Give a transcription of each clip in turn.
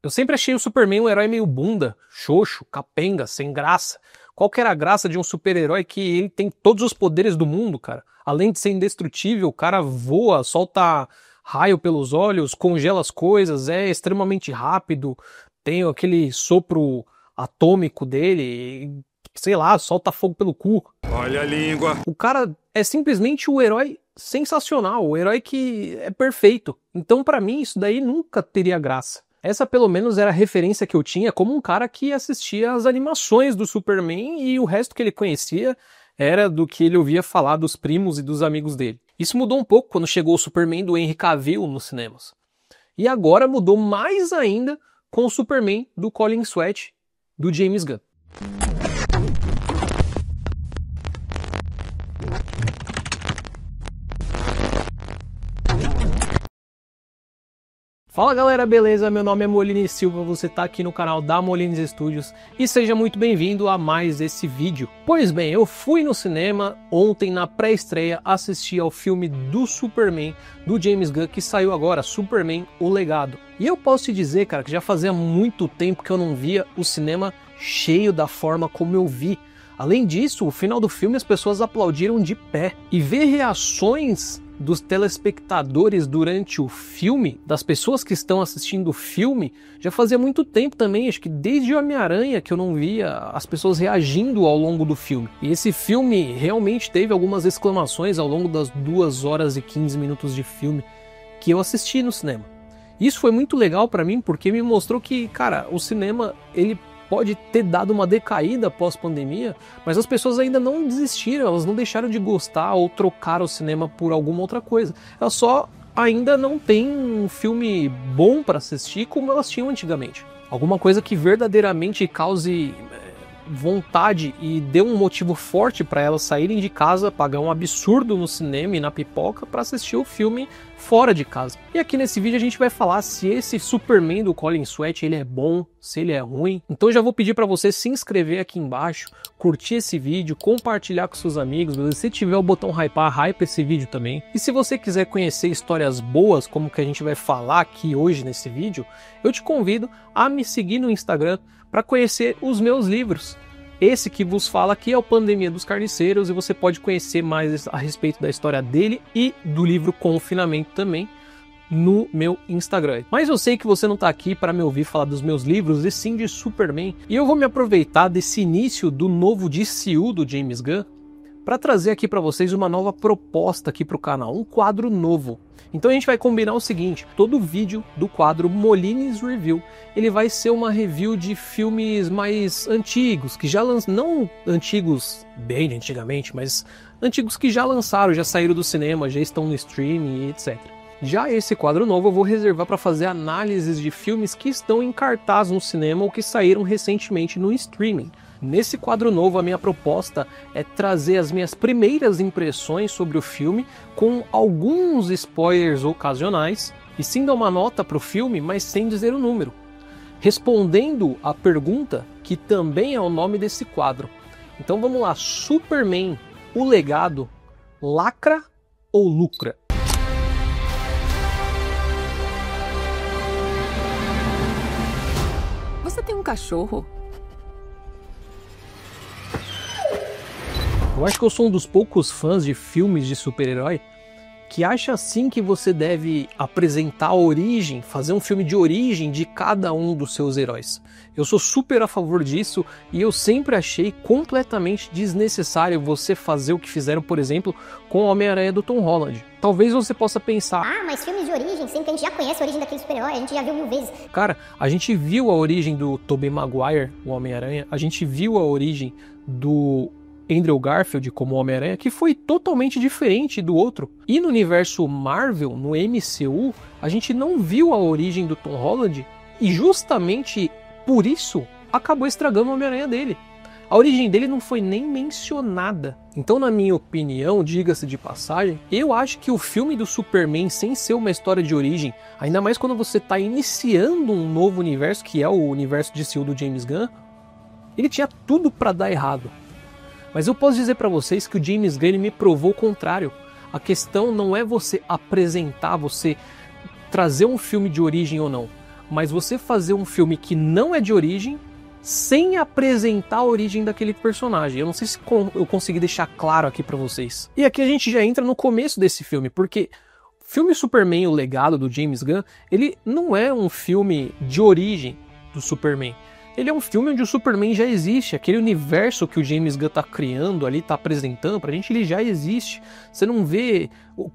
Eu sempre achei o Superman um herói meio bunda, xoxo, capenga, sem graça. Qual que era a graça de um super-herói que ele tem todos os poderes do mundo, cara? Além de ser indestrutível, o cara voa, solta raio pelos olhos, congela as coisas, é extremamente rápido, tem aquele sopro atômico dele, sei lá, solta fogo pelo cu. Olha a língua. O cara é simplesmente o herói sensacional, o herói que é perfeito. Então, pra mim, isso daí nunca teria graça. Essa, pelo menos, era a referência que eu tinha como um cara que assistia as animações do Superman e o resto que ele conhecia era do que ele ouvia falar dos primos e dos amigos dele. Isso mudou um pouco quando chegou o Superman do Henry Cavill nos cinemas. E agora mudou mais ainda com o Superman do Colin Sweat, do James Gunn. Fala galera, beleza? Meu nome é Molini Silva, você tá aqui no canal da Molini Studios e seja muito bem-vindo a mais esse vídeo. Pois bem, eu fui no cinema ontem na pré-estreia assistir ao filme do Superman do James Gunn que saiu agora, Superman: O Legado. E eu posso te dizer, cara, que já fazia muito tempo que eu não via o cinema cheio da forma como eu vi. Além disso, o final do filme as pessoas aplaudiram de pé. E ver reações dos telespectadores durante o filme, das pessoas que estão assistindo o filme, já fazia muito tempo também, acho que desde o Homem-Aranha que eu não via as pessoas reagindo ao longo do filme. E esse filme realmente teve algumas exclamações ao longo das 2 horas e 15 minutos de filme que eu assisti no cinema. Isso foi muito legal pra mim porque me mostrou que, cara, o cinema, ele pode ter dado uma decaída pós-pandemia, mas as pessoas ainda não desistiram, elas não deixaram de gostar ou trocar o cinema por alguma outra coisa. Elas só ainda não têm um filme bom para assistir como elas tinham antigamente. Alguma coisa que verdadeiramente cause vontade e dê um motivo forte para elas saírem de casa, pagar um absurdo no cinema e na pipoca para assistir o filme fora de casa. E aqui nesse vídeo a gente vai falar se esse Superman do Colin Sweat ele é bom, se ele é ruim. Então eu já vou pedir para você se inscrever aqui embaixo, curtir esse vídeo, compartilhar com seus amigos, beleza? Se tiver o botão hypar, hype esse vídeo também. E se você quiser conhecer histórias boas, como que a gente vai falar aqui hoje nesse vídeo, eu te convido a me seguir no Instagram para conhecer os meus livros. Esse que vos fala aqui é o Pandemia dos Carniceiros e você pode conhecer mais a respeito da história dele e do livro Confinamento também no meu Instagram. Mas eu sei que você não está aqui para me ouvir falar dos meus livros e sim de Superman. E eu vou me aproveitar desse início do novo DCU do James Gunn para trazer aqui para vocês uma nova proposta aqui para o canal, um quadro novo. Então a gente vai combinar o seguinte, todo vídeo do quadro Molini's Review, ele vai ser uma review de filmes mais antigos, que já não antigos bem de antigamente, mas antigos que já lançaram, já saíram do cinema, já estão no streaming e etc. Já esse quadro novo eu vou reservar para fazer análises de filmes que estão em cartaz no cinema ou que saíram recentemente no streaming. Nesse quadro novo, a minha proposta é trazer as minhas primeiras impressões sobre o filme com alguns spoilers ocasionais e sim dar uma nota para o filme, mas sem dizer o número. Respondendo a pergunta que também é o nome desse quadro. Então vamos lá, Superman: O Legado, lacra ou lucra? Você tem um cachorro? Eu acho que eu sou um dos poucos fãs de filmes de super-herói que acha assim que você deve apresentar a origem, fazer um filme de origem de cada um dos seus heróis. Eu sou super a favor disso e eu sempre achei completamente desnecessário você fazer o que fizeram, por exemplo, com o Homem-Aranha do Tom Holland. Talvez você possa pensar: ah, mas filmes de origem, sendo que a gente já conhece a origem daquele super-herói, a gente já viu 1000 vezes. Cara, a gente viu a origem do Tobey Maguire, o Homem-Aranha, a gente viu a origem do Andrew Garfield como Homem-Aranha, que foi totalmente diferente do outro. E no universo Marvel, no MCU, a gente não viu a origem do Tom Holland e justamente por isso acabou estragando o Homem-Aranha dele. A origem dele não foi nem mencionada. Então, na minha opinião, diga-se de passagem, eu acho que o filme do Superman, sem ser uma história de origem, ainda mais quando você está iniciando um novo universo, que é o universo DCU do James Gunn, ele tinha tudo para dar errado. Mas eu posso dizer para vocês que o James Gunn me provou o contrário. A questão não é você apresentar, você trazer um filme de origem ou não. mas você fazer um filme que não é de origem, sem apresentar a origem daquele personagem. Eu não sei se eu consegui deixar claro aqui pra vocês. E aqui a gente já entra no começo desse filme, porque o filme Superman, o Legado, do James Gunn, ele não é um filme de origem do Superman. Ele é um filme onde o Superman já existe, aquele universo que o James Gunn tá criando ali, tá apresentando pra gente, ele já existe. Você não vê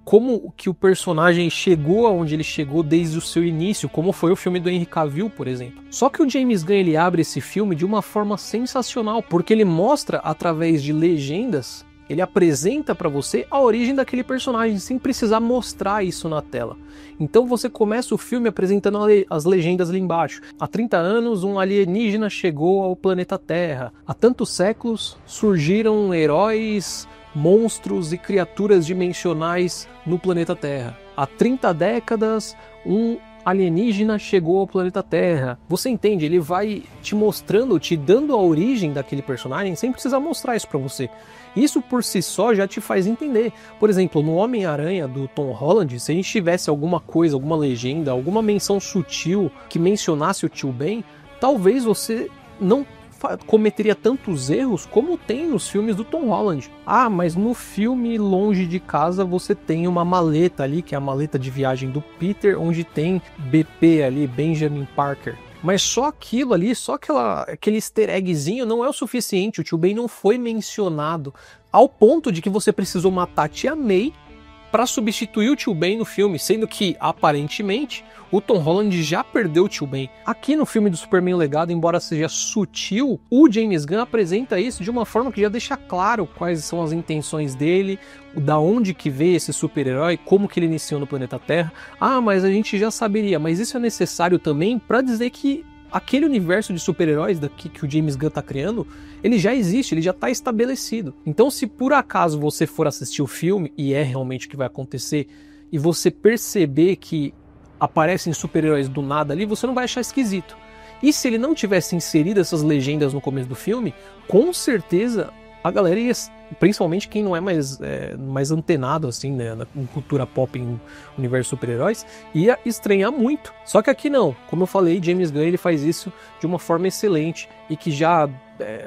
como que o personagem chegou aonde ele chegou desde o seu início, como foi o filme do Henry Cavill, por exemplo. Só que o James Gunn, ele abre esse filme de uma forma sensacional, porque ele mostra através de legendas, ele apresenta pra você a origem daquele personagem, sem precisar mostrar isso na tela. Então você começa o filme apresentando as legendas ali embaixo. Há 30 anos, um alienígena chegou ao planeta Terra. Há tantos séculos, surgiram heróis, monstros e criaturas dimensionais no planeta Terra. Há 30 décadas, um alienígena chegou ao planeta Terra. Você entende? Ele vai te mostrando, te dando a origem daquele personagem sem precisar mostrar isso pra você. Isso por si só já te faz entender. Por exemplo, no Homem-Aranha do Tom Holland, se a gente tivesse alguma coisa, alguma legenda, alguma menção sutil que mencionasse o Tio Ben, talvez você não cometeria tantos erros como tem nos filmes do Tom Holland. Ah, mas no filme Longe de Casa você tem uma maleta ali, que é a maleta de viagem do Peter, onde tem BP ali, Benjamin Parker. Mas só aquilo ali, só aquele easter eggzinho não é o suficiente. O Tio Ben não foi mencionado ao ponto de que você precisou matar a Tia May para substituir o Tio Ben no filme, sendo que, aparentemente, o Tom Holland já perdeu o Tio Ben. Aqui no filme do Superman o Legado, embora seja sutil, o James Gunn apresenta isso de uma forma que já deixa claro quais são as intenções dele, da onde que veio esse super-herói, como que ele iniciou no planeta Terra. Ah, mas a gente já saberia, mas isso é necessário também para dizer que aquele universo de super-heróis que o James Gunn tá criando, ele já existe, ele já tá estabelecido. Então, se por acaso você for assistir o filme, e é realmente o que vai acontecer, e você perceber que aparecem super-heróis do nada ali, você não vai achar esquisito. E se ele não tivesse inserido essas legendas no começo do filme, com certeza a galera ia, principalmente quem não é mais antenado assim, né, na cultura pop em universo super-heróis, ia estranhar muito. Só que aqui não, como eu falei, James Gunn ele faz isso de uma forma excelente e que já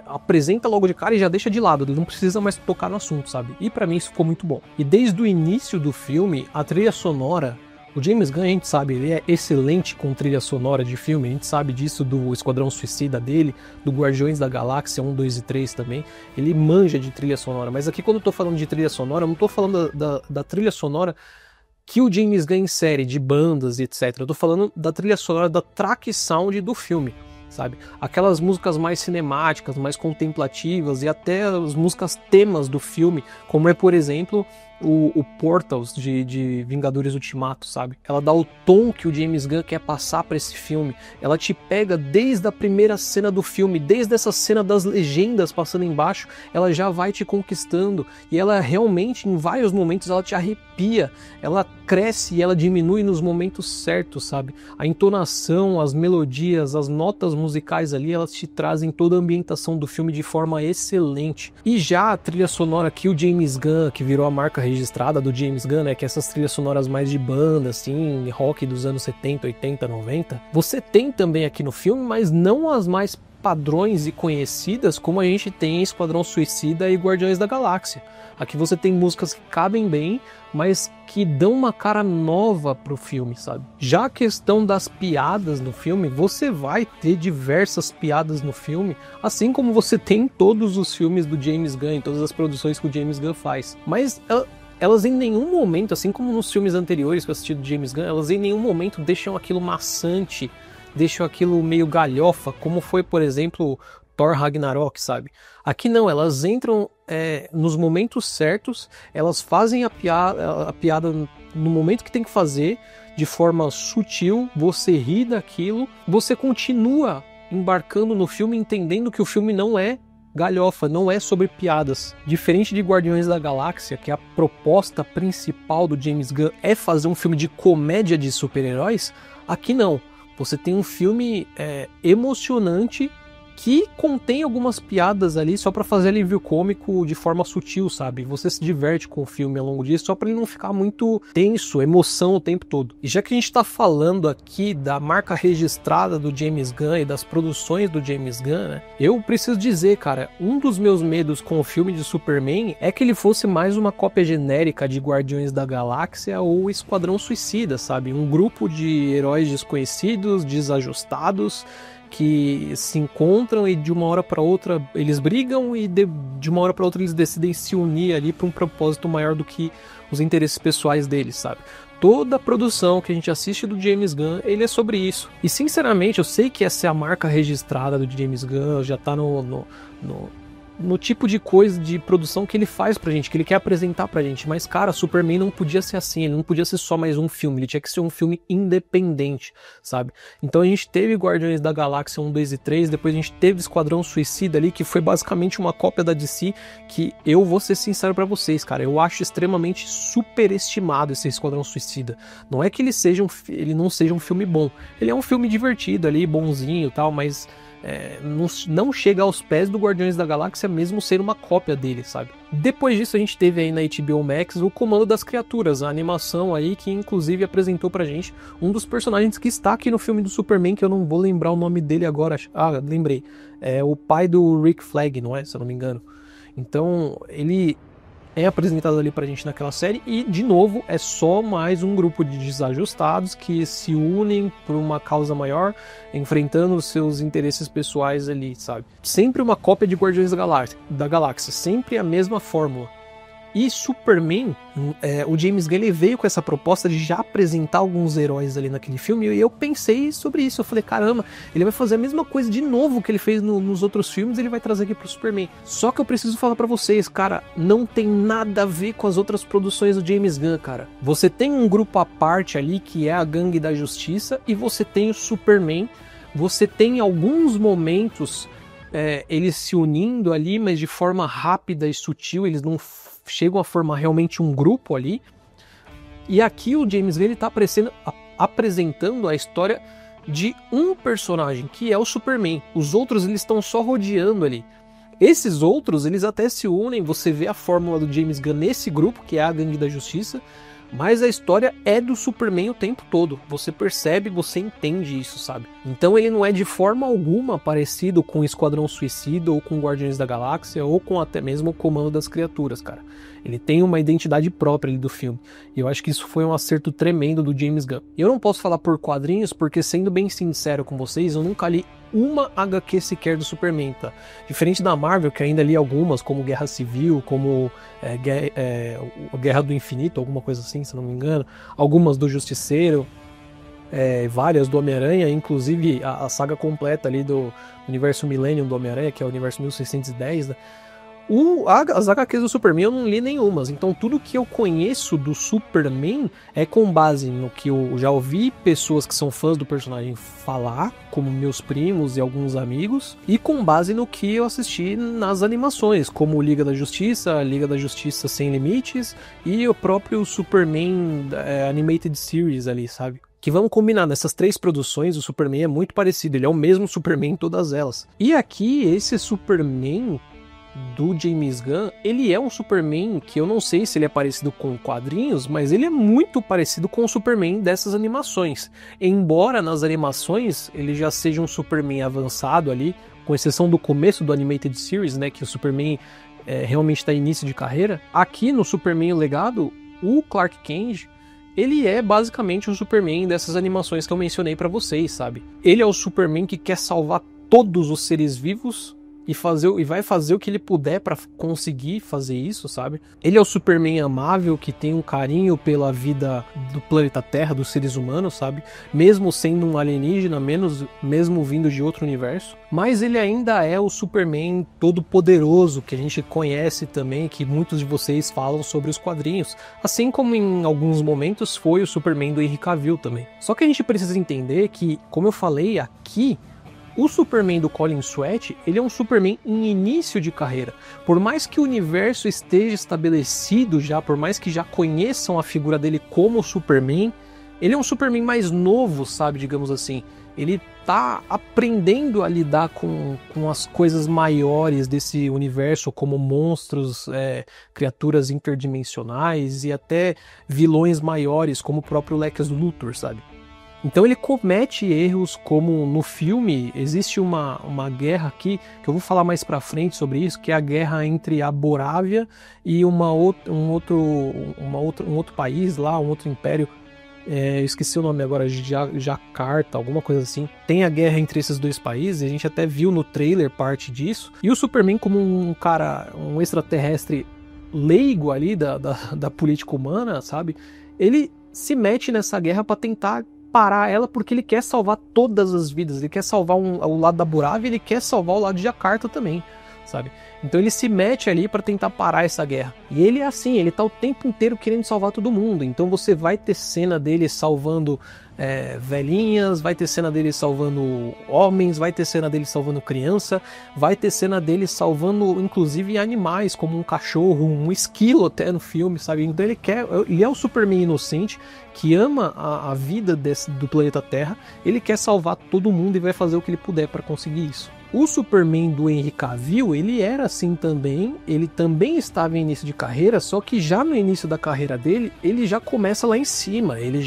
apresenta logo de cara e já deixa de lado, ele não precisa mais tocar no assunto, sabe? E pra mim isso ficou muito bom. E desde o início do filme, a trilha sonora, o James Gunn, a gente sabe, ele é excelente com trilha sonora de filme, a gente sabe disso do Esquadrão Suicida dele, do Guardiões da Galáxia 1, 2 e 3 também, ele manja de trilha sonora, mas aqui quando eu tô falando de trilha sonora, eu não tô falando da trilha sonora que o James Gunn insere, de bandas e etc, eu tô falando da trilha sonora, da track sound do filme, sabe? Aquelas músicas mais cinemáticas, mais contemplativas e até as músicas temas do filme, como é, por exemplo, o Portals de Vingadores Ultimato, sabe? Ela dá o tom que o James Gunn quer passar para esse filme. Ela te pega desde a primeira cena do filme, desde essa cena das legendas passando embaixo, ela já vai te conquistando e ela realmente, em vários momentos, ela te arrepia, ela cresce e ela diminui nos momentos certos, sabe? A entonação, as melodias, as notas musicais ali, elas te trazem toda a ambientação do filme de forma excelente. E já a trilha sonora que o James Gunn, que virou a marca registrada do James Gunn, né, que é essas trilhas sonoras mais de banda, assim, rock dos anos 70, 80, 90, você tem também aqui no filme, mas não as mais padrões e conhecidas como a gente tem em Esquadrão Suicida e Guardiões da Galáxia. Aqui você tem músicas que cabem bem, mas que dão uma cara nova pro filme, sabe? Já a questão das piadas no filme, você vai ter diversas piadas no filme, assim como você tem em todos os filmes do James Gunn, em todas as produções que o James Gunn faz. Mas elas em nenhum momento, assim como nos filmes anteriores que eu assisti do James Gunn, elas em nenhum momento deixam aquilo maçante, deixam aquilo meio galhofa, como foi, por exemplo, Thor Ragnarok, sabe? Aqui não, elas entram nos momentos certos, elas fazem a piada no momento que tem que fazer, de forma sutil, você ri daquilo, você continua embarcando no filme, entendendo que o filme não é galhofa, não é sobre piadas. Diferente de Guardiões da Galáxia, que a proposta principal do James Gunn é fazer um filme de comédia de super-heróis, aqui não. Você tem um filme emocionante que contém algumas piadas ali só pra fazer alívio cômico de forma sutil, sabe? Você se diverte com o filme ao longo disso, só pra ele não ficar muito tenso, emoção o tempo todo. E já que a gente tá falando aqui da marca registrada do James Gunn e das produções do James Gunn, né? Eu preciso dizer, cara, um dos meus medos com o filme de Superman é que ele fosse mais uma cópia genérica de Guardiões da Galáxia ou Esquadrão Suicida, sabe? Um grupo de heróis desconhecidos, desajustados, que se encontram e de uma hora para outra eles brigam e de uma hora para outra eles decidem se unir ali para um propósito maior do que os interesses pessoais deles, sabe? Toda a produção que a gente assiste do James Gunn, ele é sobre isso. E sinceramente, eu sei que essa é a marca registrada do James Gunn, já tá no tipo de coisa de produção que ele faz pra gente, que ele quer apresentar pra gente. Mas, cara, Superman não podia ser assim, ele não podia ser só mais um filme, ele tinha que ser um filme independente, sabe? Então a gente teve Guardiões da Galáxia 1, 2 e 3, depois a gente teve Esquadrão Suicida ali, que foi basicamente uma cópia da DC, que eu vou ser sincero pra vocês, cara, eu acho extremamente superestimado esse Esquadrão Suicida. Não é que ele não seja um filme bom, ele é um filme divertido ali, bonzinho e tal, mas... não chega aos pés do Guardiões da Galáxia, mesmo ser uma cópia dele, sabe? Depois disso a gente teve aí na HBO Max o Comando das Criaturas, a animação aí que inclusive apresentou pra gente um dos personagens que está aqui no filme do Superman, que eu não vou lembrar o nome dele agora. Ah, lembrei. É o pai do Rick Flag, não é? Se eu não me engano. Então ele é apresentado ali pra gente naquela série e, de novo, é só mais um grupo de desajustados que se unem por uma causa maior, enfrentando os seus interesses pessoais ali, sabe? Sempre uma cópia de Guardiões da Galáxia, sempre a mesma fórmula. E Superman, o James Gunn, ele veio com essa proposta de já apresentar alguns heróis ali naquele filme, e eu pensei sobre isso, eu falei, caramba, ele vai fazer a mesma coisa de novo que ele fez nos outros filmes, ele vai trazer aqui pro Superman. Só que eu preciso falar pra vocês, cara, não tem nada a ver com as outras produções do James Gunn, cara. Você tem um grupo à parte ali, que é a Gangue da Justiça, e você tem o Superman, você tem alguns momentos... eles se unindo ali, mas de forma rápida e sutil, eles não chegam a formar realmente um grupo ali. E aqui o James Gunn, ele tá apresentando a história de um personagem, que é o Superman. Os outros, eles estão só rodeando ali. Esses outros, eles até se unem, você vê a fórmula do James Gunn nesse grupo, que é a Gangue da Justiça, mas a história é do Superman o tempo todo. Você percebe, você entende isso, sabe? Então ele não é de forma alguma parecido com Esquadrão Suicida, ou com Guardiões da Galáxia, ou com até mesmo o Comando das Criaturas, cara. Ele tem uma identidade própria ali do filme. E eu acho que isso foi um acerto tremendo do James Gunn. Eu não posso falar por quadrinhos, porque sendo bem sincero com vocês, eu nunca li uma HQ sequer do Superman, tá? Diferente da Marvel, que ainda li algumas, como Guerra Civil, como Guerra do Infinito, alguma coisa assim, se não me engano. Algumas do Justiceiro, várias do Homem-Aranha, inclusive a saga completa ali do universo Millennium do Homem-Aranha, que é o universo 1610, né? As HQs do Superman eu não li nenhumas, então tudo que eu conheço do Superman é com base no que eu já ouvi pessoas que são fãs do personagem falar, como meus primos e alguns amigos, e com base no que eu assisti nas animações, como Liga da Justiça Sem Limites e o próprio Superman Animated Series ali, sabe? Que vamos combinar, nessas três produções o Superman é muito parecido, ele é o mesmo Superman em todas elas. E aqui esse Superman do James Gunn, ele é um Superman que eu não sei se ele é parecido com quadrinhos, mas ele é muito parecido com o Superman dessas animações. Embora nas animações ele já seja um Superman avançado ali, com exceção do começo do Animated Series, né, que o Superman realmente está em início de carreira. Aqui no Superman o Legado, o Clark Kent, ele é basicamente o Superman dessas animações que eu mencionei pra vocês, sabe? Ele é o Superman que quer salvar todos os seres vivos e vai fazer o que ele puder pra conseguir fazer isso, sabe? Ele é o Superman amável que tem um carinho pela vida do planeta Terra, dos seres humanos, sabe? Mesmo sendo um alienígena, mesmo vindo de outro universo. Mas ele ainda é o Superman todo poderoso que a gente conhece também, que muitos de vocês falam sobre os quadrinhos. Assim como em alguns momentos foi o Superman do Henry Cavill também. Só que a gente precisa entender que, como eu falei aqui, o Superman do Colin Sweat, ele é um Superman em início de carreira. Por mais que o universo esteja estabelecido já, por mais que já conheçam a figura dele como Superman, ele é um Superman mais novo, sabe, digamos assim. Ele tá aprendendo a lidar com as coisas maiores desse universo, como monstros, criaturas interdimensionais e até vilões maiores, como o próprio Lex Luthor, sabe? Então ele comete erros, como no filme existe uma guerra aqui, que eu vou falar mais pra frente sobre isso, que é a guerra entre a Borávia e um outro país lá, um outro império, eu esqueci o nome agora, Jakarta, alguma coisa assim. Tem a guerra entre esses dois países, a gente até viu no trailer parte disso, e o Superman, como um extraterrestre leigo ali da política humana, sabe? Ele se mete nessa guerra pra tentar parar ela, porque ele quer salvar todas as vidas, ele quer salvar o lado da Borávia, ele quer salvar o lado de Jakarta também, sabe? Então ele se mete ali para tentar parar essa guerra. E ele é assim, ele tá o tempo inteiro querendo salvar todo mundo. Então você vai ter cena dele salvando velhinhas, vai ter cena dele salvando homens, vai ter cena dele salvando criança, vai ter cena dele salvando inclusive animais, como um cachorro, um esquilo até no filme, sabe? Então ele é o Superman inocente, que ama a vida do planeta Terra, ele quer salvar todo mundo e vai fazer o que ele puder para conseguir isso. O Superman do Henry Cavill, ele era assim também, ele também estava em início de carreira, só que já no início da carreira dele, ele já começa lá em cima, ele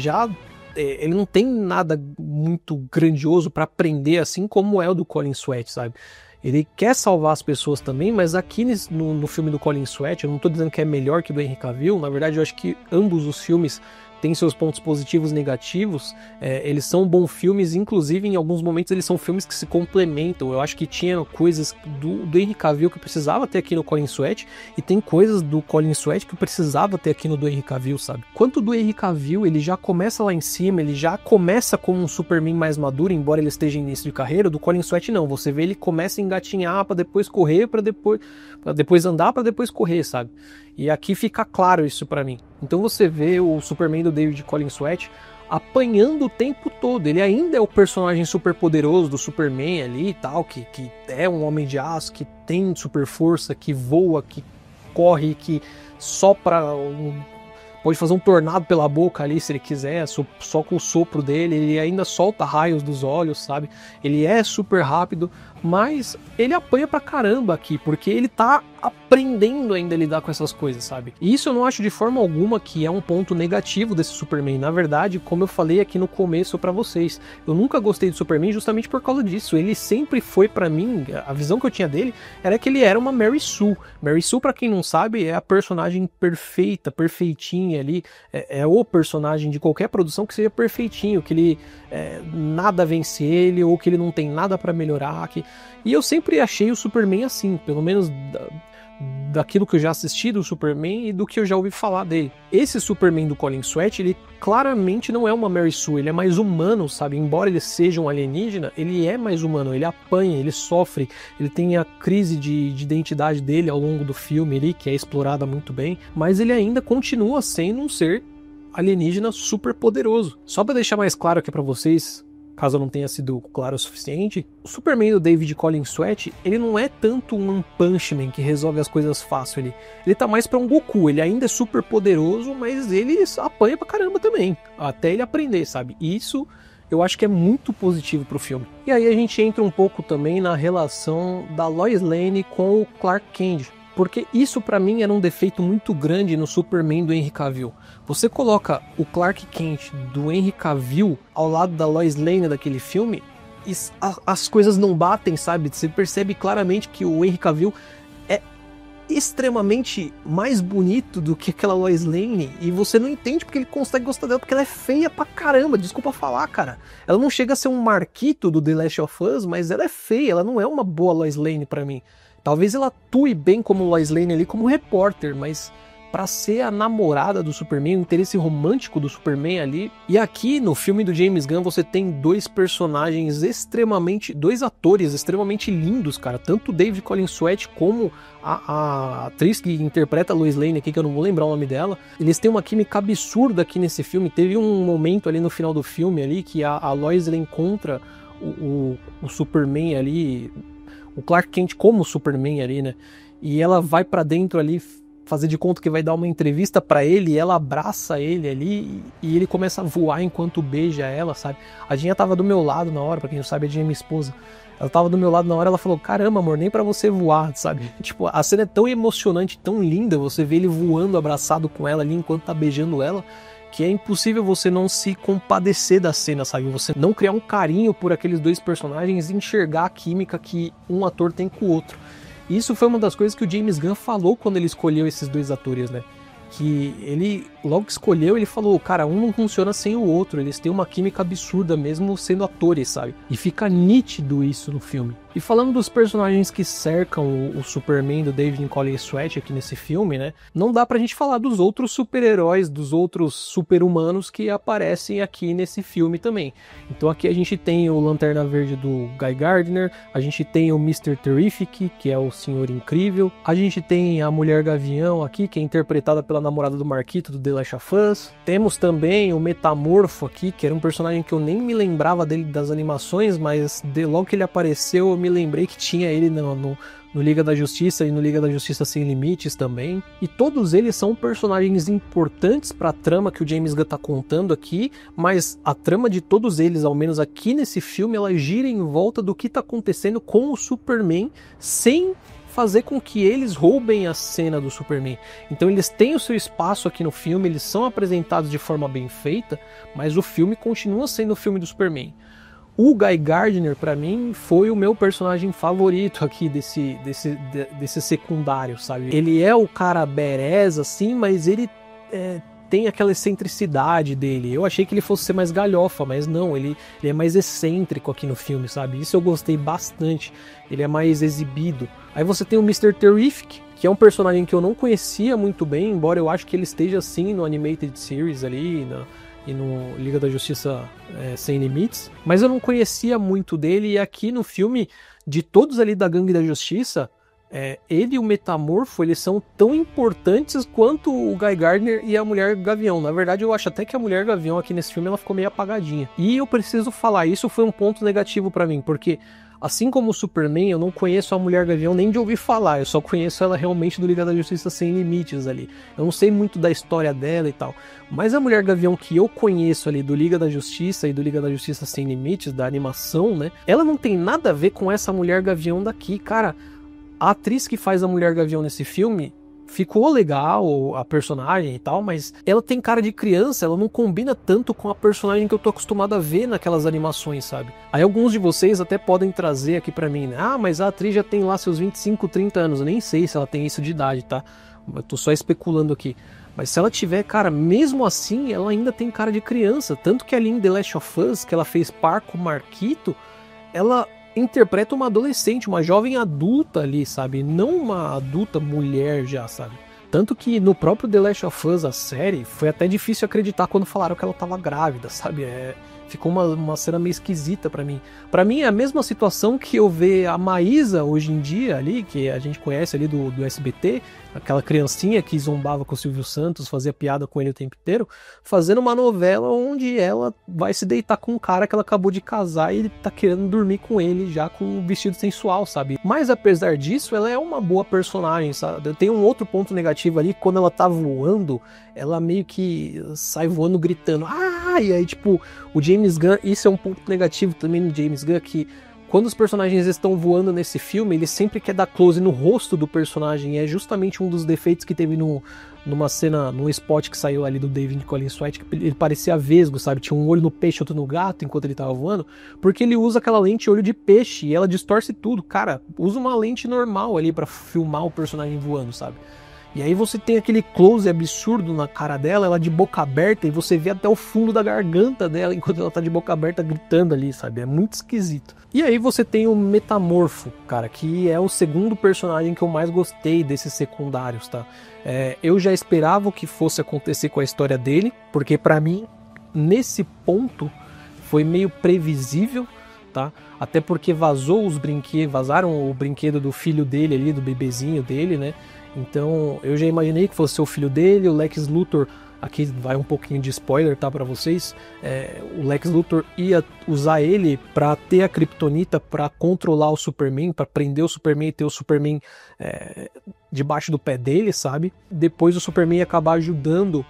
não tem nada muito grandioso para aprender, assim como é o do Colin Sweat, sabe? Ele quer salvar as pessoas também, mas aqui no filme do Colin Sweat, eu não tô dizendo que é melhor que o do Henry Cavill, na verdade eu acho que ambos os filmes têm seus pontos positivos e negativos, eles são bons filmes, inclusive em alguns momentos eles são filmes que se complementam. Eu acho que tinha coisas do Henry Cavill que precisava ter aqui no Colin Sweat, e tem coisas do Colin Sweat que precisava ter aqui no do Henry Cavill, sabe? Quanto do Henry Cavill, ele já começa lá em cima, ele já começa como um Superman mais maduro, embora ele esteja em início de carreira. Do Colin Sweat não, você vê ele começa a engatinhar para depois correr, para depois andar, para depois correr, sabe? E aqui fica claro isso pra mim. Então você vê o Superman do David Colin Sweat apanhando o tempo todo. Ele ainda é o personagem super poderoso do Superman ali e tal, que é um homem de aço, que tem super força, que voa, que corre, que sopra, pode fazer um tornado pela boca ali se ele quiser, só com o sopro dele. Ele ainda solta raios dos olhos, sabe? Ele é super rápido, mas ele apanha pra caramba aqui, porque ele tá aprendendo ainda a lidar com essas coisas, sabe? E isso eu não acho de forma alguma que é um ponto negativo desse Superman. Na verdade, como eu falei aqui no começo pra vocês, eu nunca gostei do Superman justamente por causa disso. Ele sempre foi pra mim, a visão que eu tinha dele era que ele era uma Mary Sue. Mary Sue, pra quem não sabe, é a personagem perfeita, perfeitinha ali, é o personagem de qualquer produção que seja perfeitinho, que ele nada vence ele, ou que ele não tem nada pra melhorar. E eu sempre achei o Superman assim, pelo menos daquilo que eu já assisti do Superman e do que eu já ouvi falar dele. Esse Superman do Colin Sweat, ele claramente não é uma Mary Sue, ele é mais humano, sabe? Embora ele seja um alienígena, ele é mais humano, ele apanha, ele sofre, ele tem a crise de identidade dele ao longo do filme ali, que é explorada muito bem, mas ele ainda continua sendo um ser alienígena super poderoso. Só pra deixar mais claro aqui pra vocês, caso não tenha sido claro o suficiente, o Superman do David Colin Sweat, ele não é tanto um One Punch Man que resolve as coisas fácil. Ele tá mais pra um Goku. Ele ainda é super poderoso, mas ele apanha pra caramba também, até ele aprender, sabe? E isso eu acho que é muito positivo pro filme. E aí a gente entra um pouco também na relação da Lois Lane com o Clark Kent, porque isso pra mim era um defeito muito grande no Superman do Henry Cavill. Você coloca o Clark Kent do Henry Cavill ao lado da Lois Lane daquele filme, e as coisas não batem, sabe? Você percebe claramente que o Henry Cavill é extremamente mais bonito do que aquela Lois Lane, e você não entende porque ele consegue gostar dela, porque ela é feia pra caramba, desculpa falar, cara. Ela não chega a ser um Marquito do The Last of Us, mas ela é feia, ela não é uma boa Lois Lane pra mim. Talvez ela atue bem como Lois Lane ali, como repórter, mas pra ser a namorada do Superman, o interesse romântico do Superman ali. E aqui no filme do James Gunn você tem dois atores extremamente lindos, cara. Tanto o David Colin Sweat como a atriz que interpreta a Lois Lane aqui, que eu não vou lembrar o nome dela. Eles têm uma química absurda aqui nesse filme. Teve um momento ali no final do filme ali que a Lois ela encontra o Superman ali, o Clark Kent como Superman ali, né? E ela vai pra dentro ali fazer de conta que vai dar uma entrevista pra ele, e ela abraça ele ali, e ele começa a voar enquanto beija ela, sabe? A Dinha tava do meu lado na hora, pra quem não sabe, a Dinha é minha esposa. Ela tava do meu lado na hora, ela falou, caramba, amor, nem pra você voar, sabe? Tipo, a cena é tão emocionante, tão linda, você vê ele voando abraçado com ela ali enquanto tá beijando ela, que é impossível você não se compadecer da cena, sabe? Você não criar um carinho por aqueles dois personagens e enxergar a química que um ator tem com o outro. E isso foi uma das coisas que o James Gunn falou quando ele escolheu esses dois atores, né? Que ele, logo que escolheu, ele falou, cara, um não funciona sem o outro, eles têm uma química absurda mesmo sendo atores, sabe? E fica nítido isso no filme. E falando dos personagens que cercam o Superman do David Nicole Sweat aqui nesse filme, né? Não dá pra gente falar dos outros super-heróis, dos outros super-humanos que aparecem aqui nesse filme também. Então aqui a gente tem o Lanterna Verde do Guy Gardner, a gente tem o Mr. Terrific, que é o Senhor Incrível, a gente tem a Mulher Gavião aqui, que é interpretada pela namorada do Marquito, do The Last of Us. Temos também o Metamorfo aqui, que era um personagem que eu nem me lembrava dele das animações, mas logo que ele apareceu eu me lembrei que tinha ele no Liga da Justiça e no Liga da Justiça Sem Limites também. E todos eles são personagens importantes para a trama que o James Gunn tá contando aqui, mas a trama de todos eles, ao menos aqui nesse filme, ela gira em volta do que tá acontecendo com o Superman, sem fazer com que eles roubem a cena do Superman. Então eles têm o seu espaço aqui no filme, eles são apresentados de forma bem feita, mas o filme continua sendo o filme do Superman. O Guy Gardner, pra mim, foi o meu personagem favorito aqui desse secundário, sabe? Ele é o cara badass, assim, mas ele tem aquela excentricidade dele. Eu achei que ele fosse ser mais galhofa, mas não, ele é mais excêntrico aqui no filme, sabe? Isso eu gostei bastante. Ele é mais exibido. Aí você tem o Mr. Terrific, que é um personagem que eu não conhecia muito bem, embora eu acho que ele esteja assim no Animated Series ali, e no Liga da Justiça Sem Limites, mas eu não conhecia muito dele, e aqui no filme, de todos ali da Gangue da Justiça, ele e o Metamorfo, eles são tão importantes quanto o Guy Gardner e a Mulher Gavião. Na verdade, eu acho até que a Mulher Gavião aqui nesse filme, ela ficou meio apagadinha. E eu preciso falar, isso foi um ponto negativo pra mim, porque assim como o Superman, eu não conheço a Mulher Gavião nem de ouvir falar, eu só conheço ela realmente do Liga da Justiça Sem Limites ali. Eu não sei muito da história dela e tal, mas a Mulher Gavião que eu conheço ali do Liga da Justiça e do Liga da Justiça Sem Limites, da animação, né? Ela não tem nada a ver com essa Mulher Gavião daqui, cara. A atriz que faz a Mulher Gavião nesse filme ficou legal, a personagem e tal, mas ela tem cara de criança, ela não combina tanto com a personagem que eu tô acostumado a ver naquelas animações, sabe? Aí alguns de vocês até podem trazer aqui pra mim, né? Ah, mas a atriz já tem lá seus 25, 30 anos, eu nem sei se ela tem isso de idade, tá? Eu tô só especulando aqui. Mas se ela tiver, cara, mesmo assim, ela ainda tem cara de criança, tanto que ali em The Last of Us, que ela fez par com o Marquito, ela interpreta uma adolescente, uma jovem adulta ali, sabe? Não uma adulta mulher já, sabe? Tanto que no próprio The Last of Us, a série, foi até difícil acreditar quando falaram que ela tava grávida, sabe? Ficou uma cena meio esquisita pra mim. Pra mim é a mesma situação que eu ver a Maísa hoje em dia ali, que a gente conhece ali do SBT, aquela criancinha que zombava com o Silvio Santos, fazia piada com ele o tempo inteiro, fazendo uma novela onde ela vai se deitar com um cara que ela acabou de casar e ele tá querendo dormir com ele já com um vestido sensual, sabe? Mas apesar disso, ela é uma boa personagem, sabe? Tem um outro ponto negativo ali, quando ela tá voando, ela meio que sai voando gritando, ah! E aí tipo, o James Gunn, isso é um ponto negativo também no James Gunn, que quando os personagens estão voando nesse filme, ele sempre quer dar close no rosto do personagem, e é justamente um dos defeitos que teve numa cena, num spot que saiu ali do David Nicole Sweat, que ele parecia vesgo, sabe? Tinha um olho no peixe, outro no gato, enquanto ele tava voando, porque ele usa aquela lente olho de peixe, e ela distorce tudo. Cara, usa uma lente normal ali pra filmar o personagem voando, sabe? E aí você tem aquele close absurdo na cara dela, ela de boca aberta, e você vê até o fundo da garganta dela enquanto ela tá de boca aberta gritando ali, sabe? É muito esquisito. E aí você tem o Metamorfo, cara, que é o segundo personagem que eu mais gostei desses secundários, tá? Eu já esperava o que fosse acontecer com a história dele, porque pra mim, nesse ponto, foi meio previsível, tá? Até porque vazaram o brinquedo do filho dele ali, do bebezinho dele, né? Então eu já imaginei que fosse o filho dele, o Lex Luthor, aqui vai um pouquinho de spoiler, tá, pra vocês, o Lex Luthor ia usar ele pra ter a Kryptonita, pra controlar o Superman, pra prender o Superman e ter o Superman debaixo do pé dele, sabe? Depois o Superman ia acabar ajudando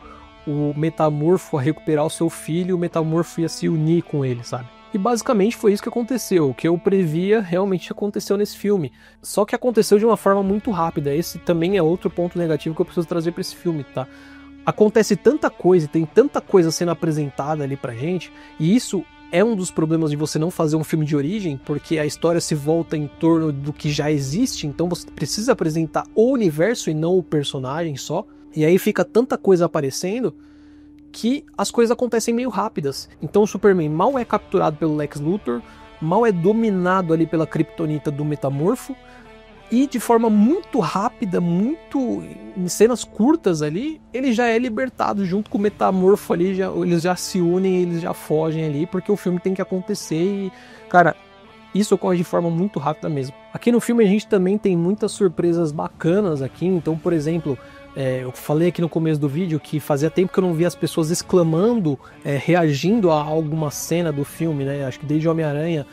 o Metamorfo a recuperar o seu filho e o Metamorfo ia se unir com ele, sabe? E basicamente foi isso que aconteceu. O que eu previa realmente aconteceu nesse filme. Só que aconteceu de uma forma muito rápida. Esse também é outro ponto negativo que eu preciso trazer para esse filme, tá? Acontece tanta coisa, tem tanta coisa sendo apresentada ali pra gente, e isso é um dos problemas de você não fazer um filme de origem, porque a história se volta em torno do que já existe, então você precisa apresentar o universo e não o personagem só, e aí fica tanta coisa aparecendo que as coisas acontecem meio rápidas. Então o Superman mal é capturado pelo Lex Luthor, mal é dominado ali pela Kryptonita do Metamorfo, e de forma muito rápida, muito em cenas curtas ali, ele já é libertado junto com o Metamorfo ali, eles já se unem, eles já fogem ali, porque o filme tem que acontecer e, cara, isso ocorre de forma muito rápida mesmo. Aqui no filme a gente também tem muitas surpresas bacanas aqui, então, por exemplo, eu falei aqui no começo do vídeo que fazia tempo que eu não via as pessoas exclamando, reagindo a alguma cena do filme, né? Acho que desde Homem-Aranha,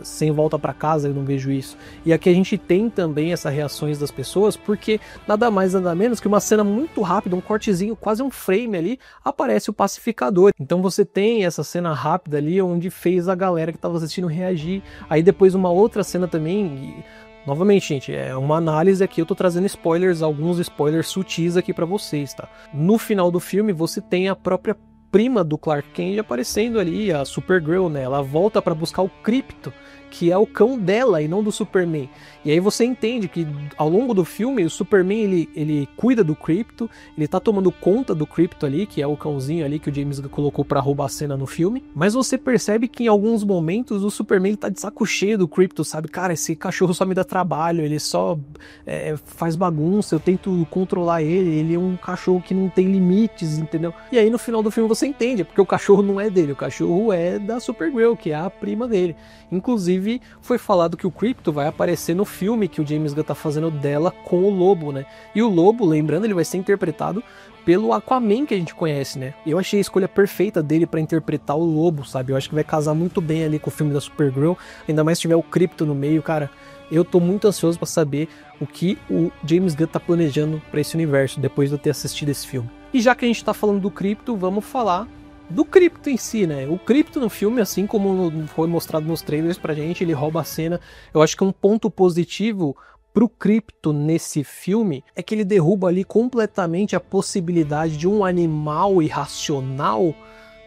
Sem Volta Pra Casa eu não vejo isso. E aqui a gente tem também essas reações das pessoas, porque nada mais nada menos que uma cena muito rápida, um cortezinho, quase um frame ali, aparece o pacificador. Então você tem essa cena rápida ali onde fez a galera que estava assistindo reagir. Aí depois uma outra cena também. Novamente, gente, é uma análise aqui, eu tô trazendo spoilers, alguns spoilers sutis aqui pra vocês, tá? No final do filme você tem a própria prima do Clark Kent aparecendo ali, a Supergirl, né? Ela volta pra buscar o Krypto, que é o cão dela e não do Superman. E aí você entende que ao longo do filme o Superman ele cuida do Krypto, ele tá tomando conta do Krypto ali, que é o cãozinho ali que o James colocou pra roubar a cena no filme, mas você percebe que em alguns momentos o Superman tá de saco cheio do Krypto, sabe? Cara, esse cachorro só me dá trabalho, ele só faz bagunça, eu tento controlar ele é um cachorro que não tem limites, entendeu? E aí no final do filme você entende, porque o cachorro não é dele, o cachorro é da Supergirl, que é a prima dele. Inclusive, foi falado que o Krypto vai aparecer no filme que o James Gunn tá fazendo dela com o Lobo, né? E o Lobo, lembrando, ele vai ser interpretado pelo Aquaman que a gente conhece, né? Eu achei a escolha perfeita dele pra interpretar o Lobo, sabe? Eu acho que vai casar muito bem ali com o filme da Supergirl, ainda mais se tiver o Krypto no meio, cara. Eu tô muito ansioso pra saber o que o James Gunn tá planejando pra esse universo, depois de eu ter assistido esse filme. E já que a gente tá falando do Krypto, vamos falar do Krypto em si, né? O Krypto no filme, assim como foi mostrado nos trailers pra gente, ele rouba a cena. Eu acho que um ponto positivo pro Krypto nesse filme é que ele derruba ali completamente a possibilidade de um animal irracional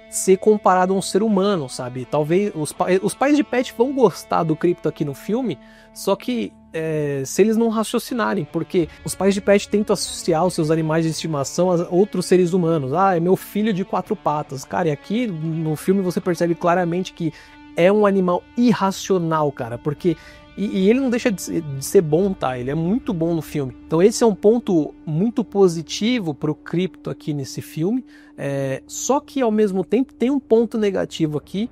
ser comparado a um ser humano, sabe? Talvez os pais de Pet vão gostar do Krypto aqui no filme, só que se eles não raciocinarem, porque os pais de Pet tentam associar os seus animais de estimação a outros seres humanos. Ah, é meu filho de 4 patas. Cara, e aqui no filme você percebe claramente que é um animal irracional, cara, porque e ele não deixa de ser bom, tá? Ele é muito bom no filme. Então esse é um ponto muito positivo pro Krypto aqui nesse filme. Só que ao mesmo tempo tem um ponto negativo aqui,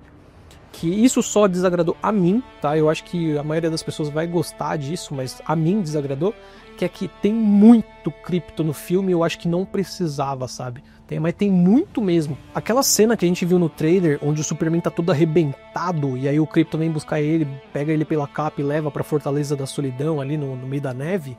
que isso só desagradou a mim, tá? Eu acho que a maioria das pessoas vai gostar disso, mas a mim desagradou, que é que tem muito Krypto no filme, eu acho que não precisava, sabe? Mas tem muito mesmo. Aquela cena que a gente viu no trailer, onde o Superman tá todo arrebentado, e aí o Krypto vem buscar ele, pega ele pela capa e leva pra Fortaleza da Solidão, ali no meio da neve,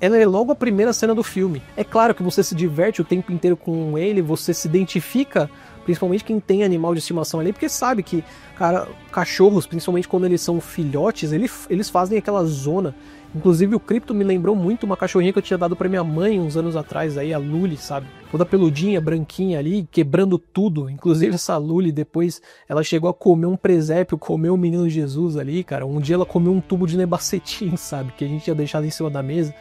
ela é logo a primeira cena do filme. É claro que você se diverte o tempo inteiro com ele, você se identifica, principalmente quem tem animal de estimação ali, porque sabe que, cara, cachorros, principalmente quando eles são filhotes, eles fazem aquela zona. Inclusive o Krypto me lembrou muito uma cachorrinha que eu tinha dado pra minha mãe uns anos atrás, aí, a Luli, sabe? Toda peludinha, branquinha ali, quebrando tudo. Inclusive essa Luli, depois, ela chegou a comer um presépio, comeu o menino Jesus ali, cara. Um dia ela comeu um tubo de nebacetim, sabe? Que a gente tinha deixado em cima da mesa.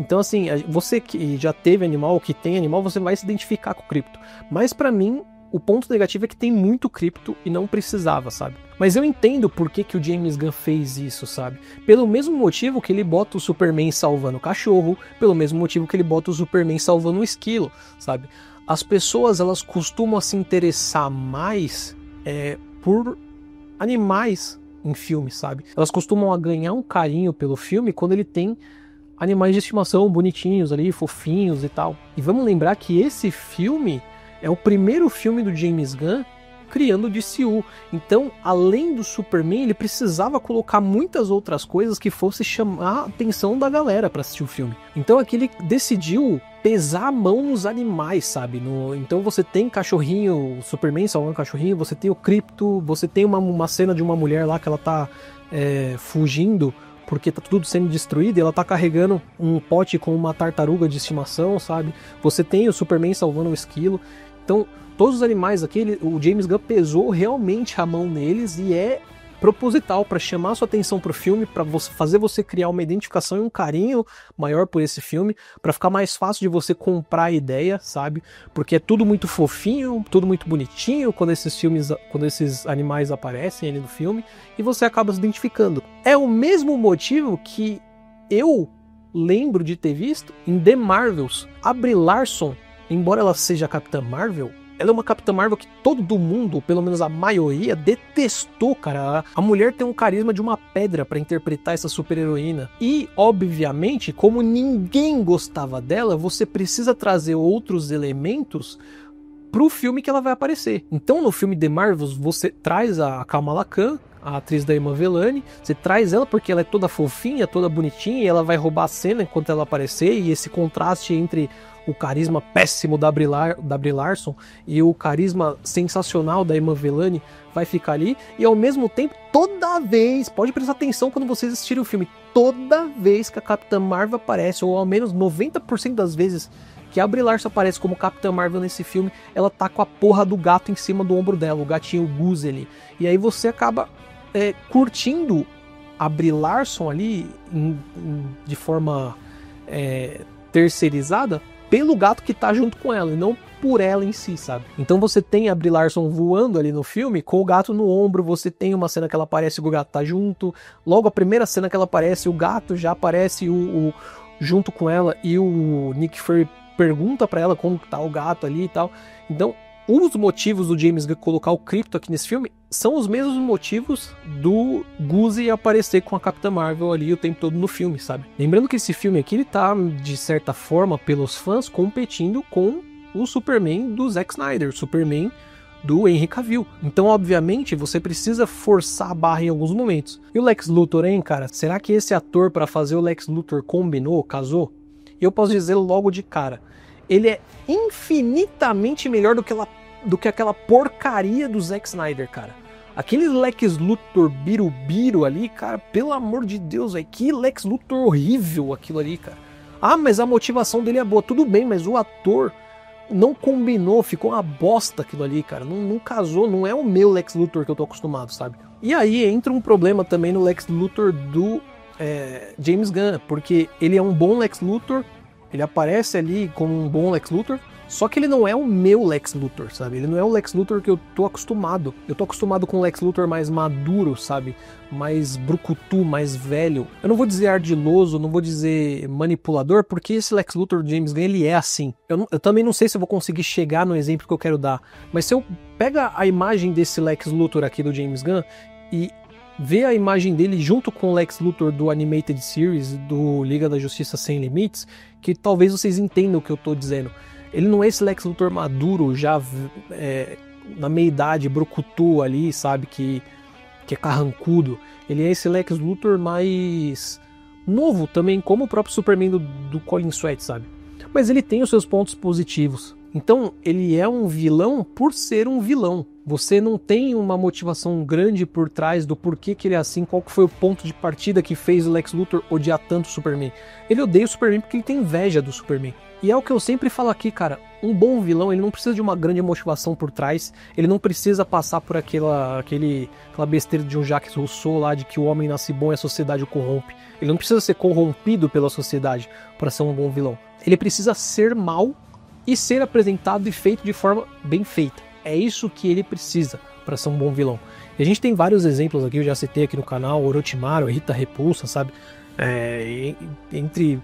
Então assim, você que já teve animal, que tem animal, você vai se identificar com o Krypto. Mas pra mim, o ponto negativo é que tem muito Krypto e não precisava, sabe? Mas eu entendo por que o James Gunn fez isso, sabe? Pelo mesmo motivo que ele bota o Superman salvando o cachorro, pelo mesmo motivo que ele bota o Superman salvando o esquilo, sabe? As pessoas, elas costumam se interessar mais por animais em filmes, sabe? Elas costumam ganhar um carinho pelo filme quando ele tem animais de estimação bonitinhos ali, fofinhos e tal. E vamos lembrar que esse filme é o primeiro filme do James Gunn criando o DCU. Então, além do Superman, ele precisava colocar muitas outras coisas que fosse chamar a atenção da galera para assistir o filme. Então aqui ele decidiu pesar a mão nos animais, sabe? Então você tem cachorrinho, o Superman salvando cachorrinho, você tem o Krypto, você tem uma cena de uma mulher lá que ela tá fugindo porque tá tudo sendo destruído e ela tá carregando um pote com uma tartaruga de estimação, sabe? Você tem o Superman salvando o esquilo. Então, todos os animais aqui, o James Gunn pesou realmente a mão neles e é proposital para chamar sua atenção pro filme, para fazer você criar uma identificação e um carinho maior por esse filme, para ficar mais fácil de você comprar a ideia, sabe? Porque é tudo muito fofinho, tudo muito bonitinho quando esses animais aparecem ali no filme e você acaba se identificando. É o mesmo motivo que eu lembro de ter visto em The Marvels. A Brie Larson, embora ela seja a Capitã Marvel, ela é uma Capitã Marvel que todo mundo, ou pelo menos a maioria, detestou, cara. A mulher tem um carisma de uma pedra pra interpretar essa super-heroína. E, obviamente, como ninguém gostava dela, você precisa trazer outros elementos pro filme que ela vai aparecer. Então, no filme The Marvels, você traz a Kamala Khan, a atriz da Iman Vellani, você traz ela porque ela é toda fofinha, toda bonitinha, e ela vai roubar a cena enquanto ela aparecer, e esse contraste entre o carisma péssimo da Brie Larson e o carisma sensacional da Iman Vellani vai ficar ali, e ao mesmo tempo, toda vez, pode prestar atenção quando vocês assistirem o filme, toda vez que a Capitã Marvel aparece, ou ao menos 90% das vezes que a Brie Larson aparece como Capitã Marvel nesse filme, ela tá com a porra do gato em cima do ombro dela, o gatinho Goose ali, e aí você acaba curtindo a Brie Larson ali de forma terceirizada pelo gato que tá junto com ela, e não por ela em si, sabe? Então você tem a Brie Larson voando ali no filme com o gato no ombro, você tem uma cena que ela aparece e o gato tá junto, logo a primeira cena que ela aparece, o gato já aparece junto com ela, e o Nick Fury pergunta pra ela como tá o gato ali e tal. Então, os motivos do James Gunn colocar o Krypto aqui nesse filme são os mesmos motivos do Goose aparecer com a Capitã Marvel ali o tempo todo no filme, sabe? Lembrando que esse filme aqui, ele tá, de certa forma, pelos fãs, competindo com o Superman do Zack Snyder, o Superman do Henry Cavill. Então, obviamente, você precisa forçar a barra em alguns momentos. E o Lex Luthor, hein, cara? Será que esse ator para fazer o Lex Luthor combinou, casou? E eu posso dizer logo de cara, ele é infinitamente melhor do que aquela porcaria do Zack Snyder, cara. Aquele Lex Luthor birubiru ali, cara, pelo amor de Deus, velho, que Lex Luthor horrível aquilo ali, cara. Ah, mas a motivação dele é boa, tudo bem, mas o ator não combinou, ficou uma bosta aquilo ali, cara. Não casou, não é o meu Lex Luthor que eu tô acostumado, sabe? E aí entra um problema também no Lex Luthor do James Gunn, porque ele é um bom Lex Luthor, ele aparece ali como um bom Lex Luthor, só que ele não é o meu Lex Luthor, sabe? Ele não é o Lex Luthor que eu tô acostumado. Eu tô acostumado com um Lex Luthor mais maduro, sabe? Mais brucutu, mais velho. Eu não vou dizer ardiloso, não vou dizer manipulador, porque esse Lex Luthor do James Gunn, ele é assim. Eu também não sei se eu vou conseguir chegar no exemplo que eu quero dar, mas se eu pega a imagem desse Lex Luthor aqui do James Gunn e ver a imagem dele junto com o Lex Luthor do Animated Series, do Liga da Justiça Sem Limites, que talvez vocês entendam o que eu tô dizendo. Ele não é esse Lex Luthor maduro, já na meia-idade, brucutu ali, sabe, que é carrancudo. Ele é esse Lex Luthor mais novo também, como o próprio Superman do Colin Sweat, sabe? Mas ele tem os seus pontos positivos. Então, ele é um vilão por ser um vilão. Você não tem uma motivação grande por trás do porquê que ele é assim, qual que foi o ponto de partida que fez o Lex Luthor odiar tanto o Superman. Ele odeia o Superman porque ele tem inveja do Superman. E é o que eu sempre falo aqui, cara, um bom vilão, ele não precisa de uma grande motivação por trás, ele não precisa passar por aquela besteira de um Jacques Rousseau lá, de que o homem nasce bom e a sociedade o corrompe. Ele não precisa ser corrompido pela sociedade para ser um bom vilão. Ele precisa ser mau e ser apresentado e feito de forma bem feita. É isso que ele precisa para ser um bom vilão. E a gente tem vários exemplos aqui, eu já citei aqui no canal, Orochimaru, Rita Repulsa, sabe? Entre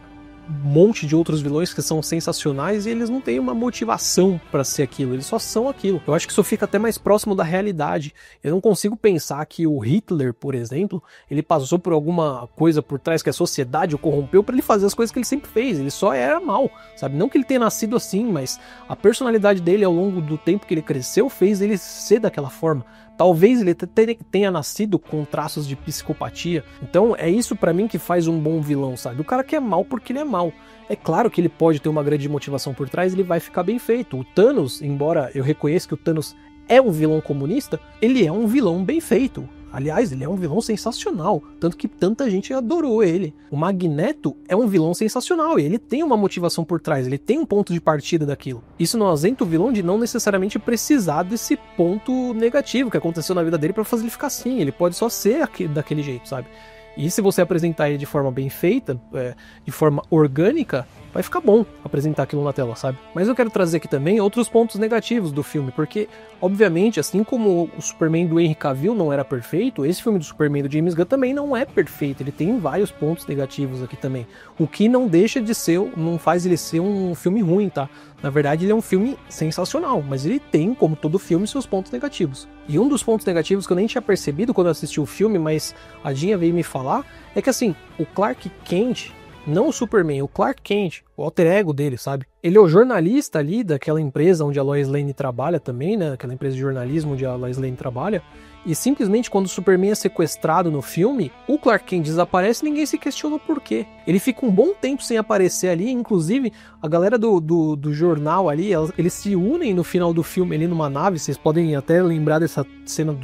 monte de outros vilões que são sensacionais e eles não têm uma motivação pra ser aquilo, eles só são aquilo. Eu acho que isso fica até mais próximo da realidade. Eu não consigo pensar que o Hitler, por exemplo, ele passou por alguma coisa por trás que a sociedade o corrompeu pra ele fazer as coisas que ele sempre fez. Ele só era mal, sabe? Não que ele tenha nascido assim, mas a personalidade dele ao longo do tempo que ele cresceu fez ele ser daquela forma. Talvez ele tenha nascido com traços de psicopatia. Então é isso pra mim que faz um bom vilão, sabe? O cara que é mal porque ele é mal. É claro que ele pode ter uma grande motivação por trás, ele vai ficar bem feito. O Thanos, embora eu reconheça que o Thanos é um vilão comunista, ele é um vilão bem feito. Aliás, ele é um vilão sensacional, tanto que tanta gente adorou ele. O Magneto é um vilão sensacional, e ele tem uma motivação por trás, ele tem um ponto de partida daquilo. Isso não ausenta o vilão de não necessariamente precisar desse ponto negativo que aconteceu na vida dele pra fazer ele ficar assim, ele pode só ser daquele jeito, sabe? E se você apresentar ele de forma bem feita, de forma orgânica, vai ficar bom apresentar aquilo na tela, sabe? Mas eu quero trazer aqui também outros pontos negativos do filme, porque, obviamente, assim como o Superman do Henry Cavill não era perfeito, esse filme do Superman do James Gunn também não é perfeito, ele tem vários pontos negativos aqui também, o que não deixa de ser, não faz ele ser um filme ruim, tá? Na verdade, ele é um filme sensacional, mas ele tem, como todo filme, seus pontos negativos. E um dos pontos negativos que eu nem tinha percebido quando eu assisti o filme, mas a Dinha veio me falar, é que assim, o Clark Kent, não o Superman, o Clark Kent, o alter ego dele, sabe? Ele é o jornalista ali daquela empresa onde a Lois Lane trabalha também, né? Aquela empresa de jornalismo onde a Lois Lane trabalha. E simplesmente quando o Superman é sequestrado no filme, o Clark Kent desaparece e ninguém se questiona o porquê. Ele fica um bom tempo sem aparecer ali, inclusive a galera do jornal ali, eles se unem no final do filme ali numa nave, vocês podem até lembrar dessa cena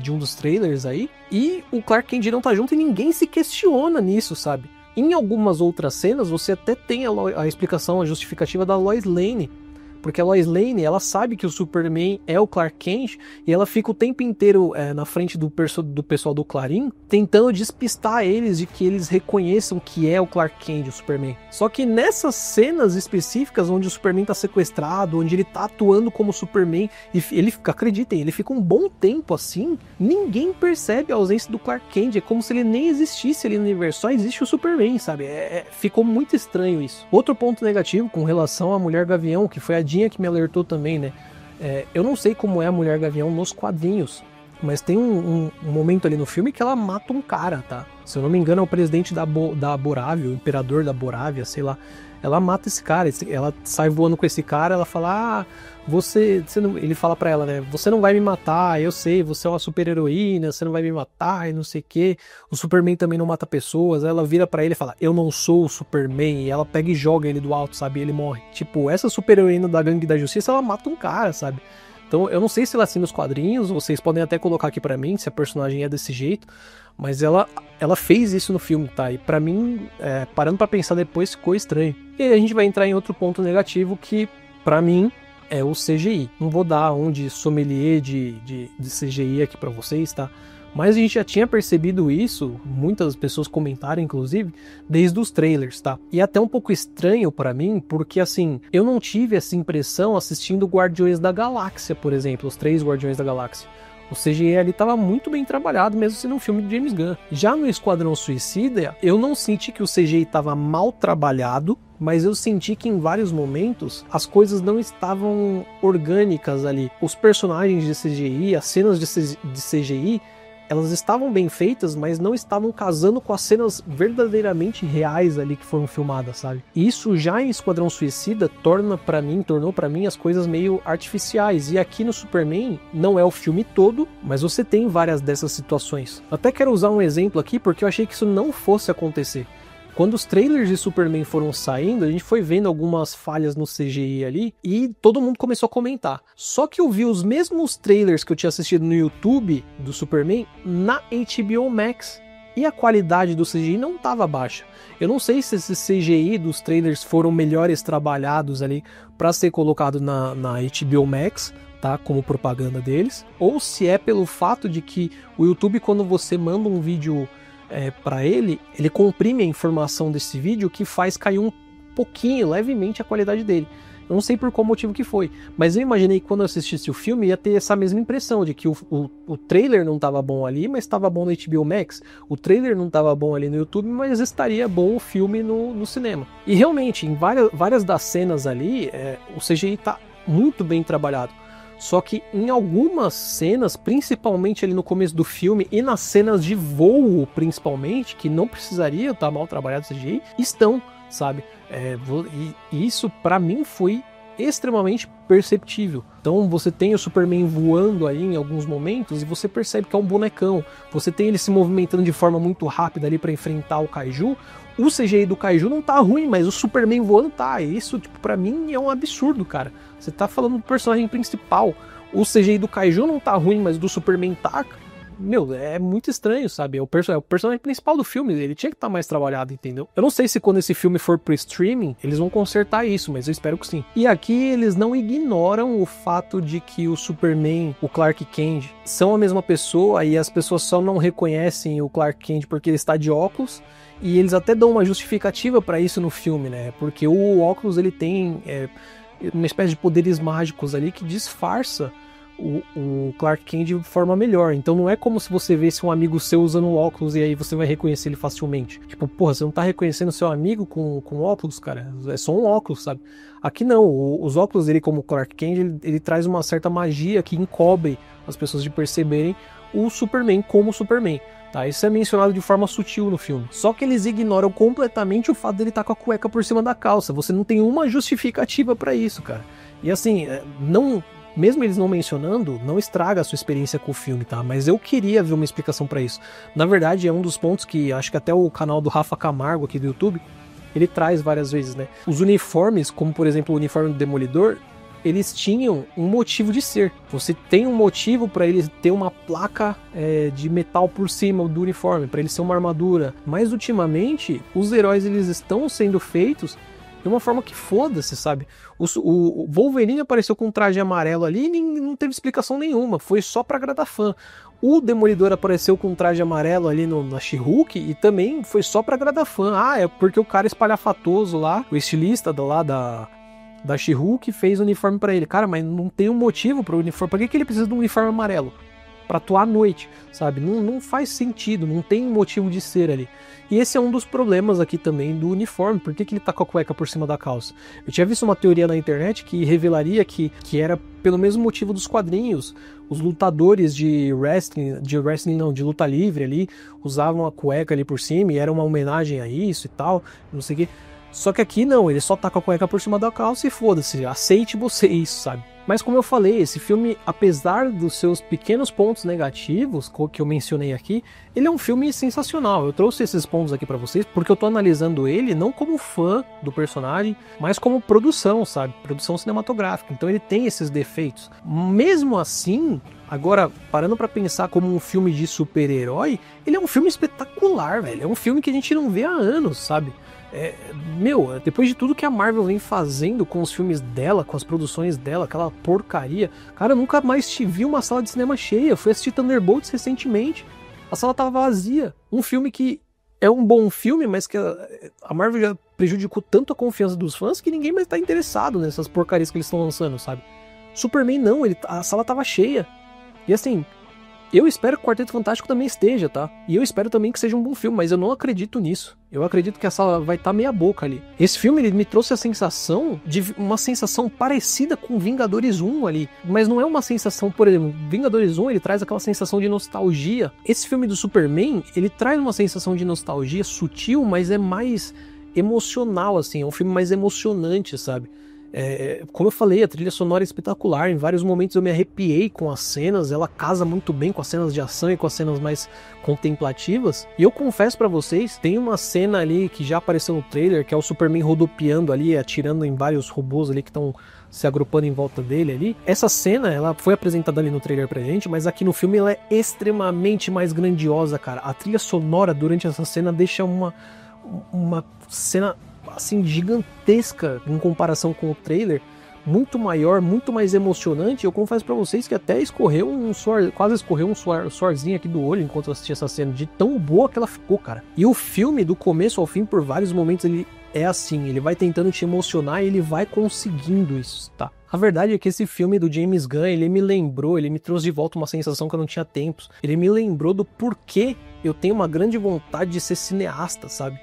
de um dos trailers aí, e o Clark Kent não tá junto e ninguém se questiona nisso, sabe? Em algumas outras cenas você até tem a explicação, a justificativa da Lois Lane, porque a Lois Lane, ela sabe que o Superman é o Clark Kent e ela fica o tempo inteiro na frente do pessoal do Clarim, tentando despistar eles de que eles reconheçam que é o Clark Kent, o Superman. Só que nessas cenas específicas onde o Superman tá sequestrado, onde ele tá atuando como Superman, e ele fica, acreditem, ele fica um bom tempo assim, ninguém percebe a ausência do Clark Kent, é como se ele nem existisse ali no universo, só existe o Superman, sabe? Ficou muito estranho isso. Outro ponto negativo com relação à Mulher Gavião, que foi a que me alertou também, né? Eu não sei como é a Mulher Gavião nos quadrinhos, mas tem um momento ali no filme que ela mata um cara, tá? Se eu não me engano é o presidente da Borávia, o imperador da Borávia, sei lá. Ela mata esse cara, ela sai voando com esse cara, ela fala, você não... Ele fala pra ela, né, você não vai me matar, eu sei, você é uma super heroína, você não vai me matar e não sei o que. O Superman também não mata pessoas. Aí ela vira pra ele e fala, eu não sou o Superman, e ela pega e joga ele do alto, sabe, e ele morre. Tipo, essa super heroína da Gangue da Justiça, ela mata um cara, sabe. Então eu não sei se ela é assim nos quadrinhos, vocês podem até colocar aqui pra mim se a personagem é desse jeito, mas ela fez isso no filme, tá? E pra mim, parando pra pensar depois, ficou estranho. E aí a gente vai entrar em outro ponto negativo que, pra mim, é o CGI. Não vou dar um de sommelier de CGI aqui pra vocês, tá? Mas a gente já tinha percebido isso, muitas pessoas comentaram inclusive, desde os trailers, tá? E é até um pouco estranho pra mim, porque assim, eu não tive essa impressão assistindo Guardiões da Galáxia, por exemplo, os 3 Guardiões da Galáxia. O CGI ali estava muito bem trabalhado, mesmo sendo um filme de James Gunn. Já no Esquadrão Suicida, eu não senti que o CGI estava mal trabalhado, mas eu senti que em vários momentos as coisas não estavam orgânicas ali. Os personagens de CGI, as cenas de CGI, elas estavam bem feitas, mas não estavam casando com as cenas verdadeiramente reais ali que foram filmadas, sabe? E isso já em Esquadrão Suicida tornou pra mim as coisas meio artificiais. E aqui no Superman, não é o filme todo, mas você tem várias dessas situações. Até quero usar um exemplo aqui, porque eu achei que isso não fosse acontecer. Quando os trailers de Superman foram saindo, a gente foi vendo algumas falhas no CGI ali e todo mundo começou a comentar. Só que eu vi os mesmos trailers que eu tinha assistido no YouTube do Superman na HBO Max e a qualidade do CGI não estava baixa. Eu não sei se esses CGI dos trailers foram melhores trabalhados ali para ser colocado na HBO Max, tá, como propaganda deles, ou se é pelo fato de que o YouTube, quando você manda um vídeo para ele comprime a informação desse vídeo, que faz cair um pouquinho, levemente, a qualidade dele. Eu não sei por qual motivo que foi, mas eu imaginei que quando eu assistisse o filme ia ter essa mesma impressão de que o trailer não estava bom ali, mas estava bom no HBO Max. O trailer não estava bom ali no YouTube, mas estaria bom o filme no cinema. E realmente, em várias das cenas ali, o CGI tá muito bem trabalhado. Só que em algumas cenas, principalmente ali no começo do filme e nas cenas de voo, principalmente, que não precisaria estar mal trabalhado o CGI, estão, sabe? E isso pra mim foi extremamente perceptível. Então você tem o Superman voando aí em alguns momentos e você percebe que é um bonecão. Você tem ele se movimentando de forma muito rápida ali pra enfrentar o Kaiju. O CGI do Kaiju não tá ruim, mas o Superman voando tá. E isso, tipo, pra mim é um absurdo, cara. Você tá falando do personagem principal. O CGI do Kaiju não tá ruim, mas do Superman tá. Meu, é muito estranho, sabe? É o personagem principal do filme, ele tinha que estar mais trabalhado, entendeu? Eu não sei se quando esse filme for pro streaming, eles vão consertar isso, mas eu espero que sim. E aqui eles não ignoram o fato de que o Superman, o Clark Kent, são a mesma pessoa e as pessoas só não reconhecem o Clark Kent porque ele está de óculos. E eles até dão uma justificativa pra isso no filme, né? Porque o óculos, ele tem uma espécie de poderes mágicos ali que disfarça o Clark Kent de forma melhor. Então não é como se você visse um amigo seu usando óculos e aí você vai reconhecer ele facilmente. Tipo, porra, você não tá reconhecendo seu amigo com óculos, cara? É só um óculos, sabe? Aqui não, os óculos dele como Clark Kent, ele traz uma certa magia que encobre as pessoas de perceberem o Superman como Superman. Tá, isso é mencionado de forma sutil no filme. Só que eles ignoram completamente o fato dele estar com a cueca por cima da calça. Você não tem uma justificativa pra isso, cara. E assim, mesmo eles não mencionando, não estraga a sua experiência com o filme, tá? Mas eu queria ver uma explicação pra isso. Na verdade, é um dos pontos que acho que até o canal do Rafa Camargo aqui do YouTube, ele traz várias vezes, né? Os uniformes, como por exemplo o uniforme do Demolidor, eles tinham um motivo de ser. Você tem um motivo para ele ter uma placa de metal por cima do uniforme, para ele ser uma armadura. Mas ultimamente, os heróis eles estão sendo feitos de uma forma que foda-se, sabe? O Wolverine apareceu com um traje amarelo ali e não teve explicação nenhuma, foi só pra agradar fã. O Demolidor apareceu com um traje amarelo ali na She-Hulk e também foi só pra agradar fã. Ah, é porque o cara espalhafatoso lá, o estilista lá da She-Hulk fez o uniforme pra ele. Cara, mas não tem um motivo pro uniforme. Pra que ele precisa de um uniforme amarelo? Pra atuar à noite, sabe? Não faz sentido, não tem motivo de ser ali. E esse é um dos problemas aqui também do uniforme. Por que ele tá com a cueca por cima da calça? Eu tinha visto uma teoria na internet que revelaria que era pelo mesmo motivo dos quadrinhos. Os lutadores de luta livre ali, usavam a cueca ali por cima e era uma homenagem a isso e tal, não sei o que. Só que aqui não, ele só tá com a cueca por cima da calça e foda-se, aceite você isso, sabe? Mas como eu falei, esse filme, apesar dos seus pequenos pontos negativos, que eu mencionei aqui, ele é um filme sensacional. Eu trouxe esses pontos aqui pra vocês porque eu tô analisando ele não como fã do personagem, mas como produção, sabe? Produção cinematográfica. Então ele tem esses defeitos. Mesmo assim, agora, parando pra pensar como um filme de super-herói, ele é um filme espetacular, velho. É um filme que a gente não vê há anos, sabe? Depois de tudo que a Marvel vem fazendo com os filmes dela, com as produções dela, aquela porcaria, cara, eu nunca mais te vi uma sala de cinema cheia. Fui assistir Thunderbolts recentemente, a sala tava vazia. Um filme que é um bom filme, mas que a Marvel já prejudicou tanto a confiança dos fãs que ninguém mais tá interessado nessas porcarias que eles estão lançando, sabe? Superman não, a sala tava cheia. E assim, eu espero que o Quarteto Fantástico também esteja, tá? E eu espero também que seja um bom filme, mas eu não acredito nisso. Eu acredito que a sala vai estar meia boca ali. Esse filme, ele me trouxe uma sensação parecida com Vingadores 1 ali. Mas não é uma sensação, por exemplo, Vingadores 1, ele traz aquela sensação de nostalgia. Esse filme do Superman, ele traz uma sensação de nostalgia sutil, mas é mais emocional, assim. É um filme mais emocionante, sabe? Como eu falei, a trilha sonora é espetacular. Em vários momentos eu me arrepiei com as cenas. Ela casa muito bem com as cenas de ação e com as cenas mais contemplativas. E eu confesso pra vocês, tem uma cena ali que já apareceu no trailer, que é o Superman rodopiando ali, atirando em vários robôs ali que estão se agrupando em volta dele ali. Essa cena, ela foi apresentada ali no trailer pra gente, mas aqui no filme ela é extremamente mais grandiosa, cara. A trilha sonora durante essa cena deixa uma cena assim gigantesca em comparação com o trailer, muito maior, muito mais emocionante. Eu confesso pra vocês que até escorreu um suor, quase escorreu um suorzinho aqui do olho enquanto eu assisti essa cena, de tão boa que ela ficou, cara. E o filme, do começo ao fim, por vários momentos, ele é assim, ele vai tentando te emocionar e ele vai conseguindo isso, tá? A verdade é que esse filme do James Gunn, ele me trouxe de volta uma sensação que eu não tinha tempos. Ele me lembrou do porquê eu tenho uma grande vontade de ser cineasta, sabe?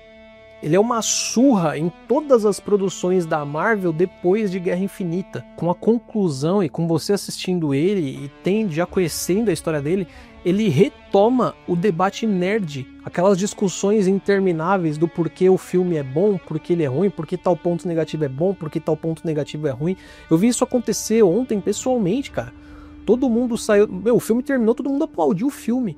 Ele é uma surra em todas as produções da Marvel depois de Guerra Infinita. Com a conclusão e com você assistindo ele e já conhecendo a história dele, ele retoma o debate nerd, aquelas discussões intermináveis do porquê o filme é bom, porquê ele é ruim, porquê tal ponto negativo é bom, porquê tal ponto negativo é ruim. Eu vi isso acontecer ontem pessoalmente, cara. Todo mundo saiu... o filme terminou, todo mundo aplaudiu o filme.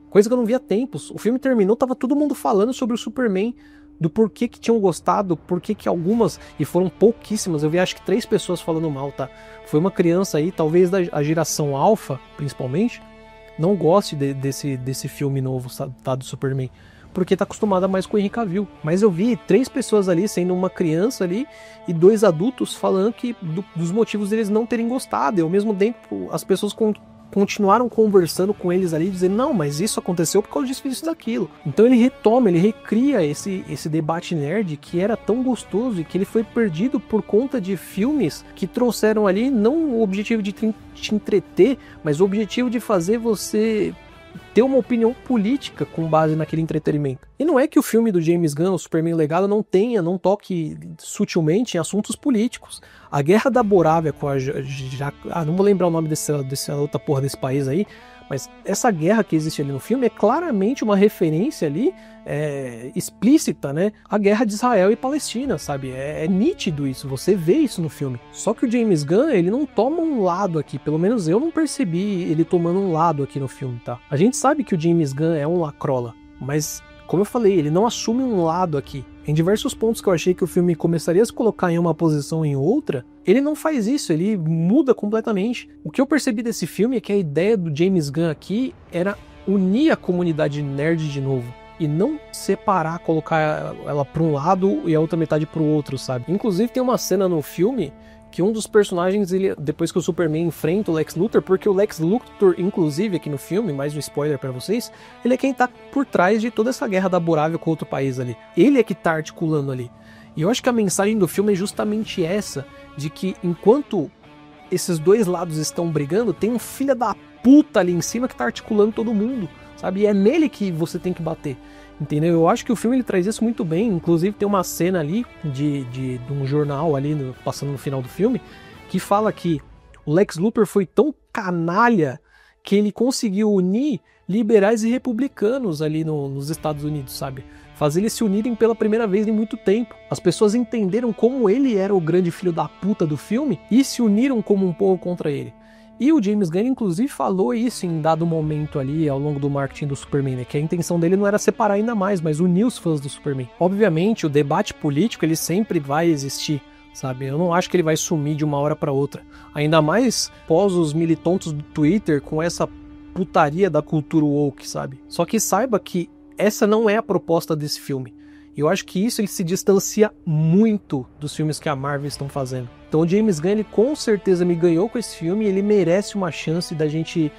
Coisa que eu não via há tempos. O filme terminou, tava todo mundo falando sobre o Superman, do porquê que tinham gostado, porquê que algumas, e foram pouquíssimas, eu vi acho que 3 pessoas falando mal, tá? Foi uma criança aí, talvez da geração alfa, principalmente, não goste desse filme novo, tá, do Superman, porque tá acostumada mais com o Henry Cavill. Mas eu vi 3 pessoas ali, sendo uma criança ali, e 2 adultos falando que dos motivos deles não terem gostado, e ao mesmo tempo as pessoas continuaram conversando com eles ali, dizendo, não, mas isso aconteceu por causa disso daquilo. Então ele retoma, ele recria esse debate nerd que era tão gostoso e que ele foi perdido por conta de filmes que trouxeram ali não o objetivo de te entreter, mas o objetivo de fazer você ter uma opinião política com base naquele entretenimento. E não é que o filme do James Gunn, o Superman Legado, não toque sutilmente em assuntos políticos. A Guerra da Borávia com não vou lembrar o nome dessa outra porra desse país aí, mas essa guerra que existe ali no filme é claramente uma referência ali, explícita, né? A guerra de Israel e Palestina, sabe? É nítido isso, você vê isso no filme. Só que o James Gunn, ele não toma um lado aqui, pelo menos eu não percebi ele tomando um lado aqui no filme, tá? A gente sabe que o James Gunn é um lacrola, mas, como eu falei, ele não assume um lado aqui. Em diversos pontos que eu achei que o filme começaria a se colocar em uma posição ou em outra, ele não faz isso, ele muda completamente. O que eu percebi desse filme é que a ideia do James Gunn aqui era unir a comunidade nerd de novo. E não separar, colocar ela para um lado e a outra metade para o outro, sabe? Inclusive tem uma cena no filme que um dos personagens, depois que o Superman enfrenta o Lex Luthor, porque o Lex Luthor, inclusive aqui no filme, mais um spoiler pra vocês, ele é quem tá por trás de toda essa guerra da Borávia com outro país ali. Ele é que tá articulando ali. E eu acho que a mensagem do filme é justamente essa, de que enquanto esses 2 lados estão brigando, tem um filho da puta ali em cima que tá articulando todo mundo, sabe? E é nele que você tem que bater. Entendeu? Eu acho que o filme ele traz isso muito bem. Inclusive tem uma cena ali de um jornal ali passando no final do filme que fala que o Lex Luthor foi tão canalha que ele conseguiu unir liberais e republicanos ali nos Estados Unidos, sabe? Fazer eles se unirem pela primeira vez em muito tempo. As pessoas entenderam como ele era o grande filho da puta do filme e se uniram como um povo contra ele. E o James Gunn, inclusive, falou isso em dado momento ali, ao longo do marketing do Superman, né? Que a intenção dele não era separar ainda mais, mas unir os fãs do Superman. Obviamente, o debate político, ele sempre vai existir, sabe? Eu não acho que ele vai sumir de uma hora para outra. Ainda mais pós os militontos do Twitter com essa putaria da cultura woke, sabe? Só que saiba que essa não é a proposta desse filme. E eu acho que isso ele se distancia muito dos filmes que a Marvel estão fazendo. Então o James Gunn, ele com certeza me ganhou com esse filme e ele merece uma chance da gente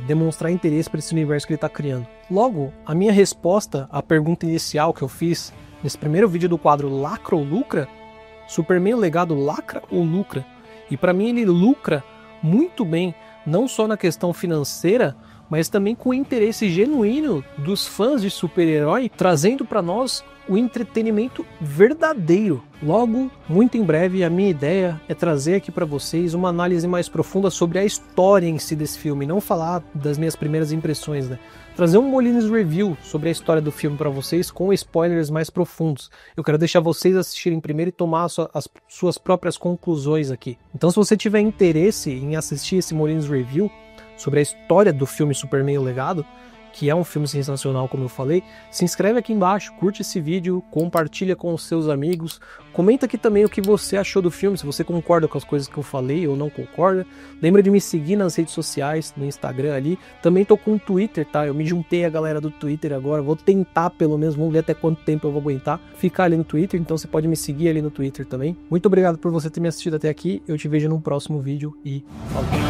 demonstrar interesse para esse universo que ele está criando. Logo, a minha resposta à pergunta inicial que eu fiz nesse primeiro vídeo do quadro Lacra ou Lucra, Superman o Legado lacra ou lucra? E para mim ele lucra muito bem, não só na questão financeira, mas também com o interesse genuíno dos fãs de super-herói, trazendo para nós o entretenimento verdadeiro. Logo, muito em breve, a minha ideia é trazer aqui para vocês uma análise mais profunda sobre a história em si desse filme, não falar das minhas primeiras impressões, né? Trazer um Molines Review sobre a história do filme para vocês com spoilers mais profundos. Eu quero deixar vocês assistirem primeiro e tomar as suas próprias conclusões aqui. Então, se você tiver interesse em assistir esse Molines Review sobre a história do filme Superman o Legado, que é um filme sensacional, como eu falei, se inscreve aqui embaixo, curte esse vídeo, compartilha com os seus amigos, comenta aqui também o que você achou do filme, se você concorda com as coisas que eu falei ou não concorda. Lembra de me seguir nas redes sociais, no Instagram ali, também tô com o Twitter, tá? Eu me juntei a galera do Twitter agora, vou tentar pelo menos, vamos ver até quanto tempo eu vou aguentar ficar ali no Twitter, então você pode me seguir ali no Twitter também. Muito obrigado por você ter me assistido até aqui, eu te vejo num próximo vídeo e falou!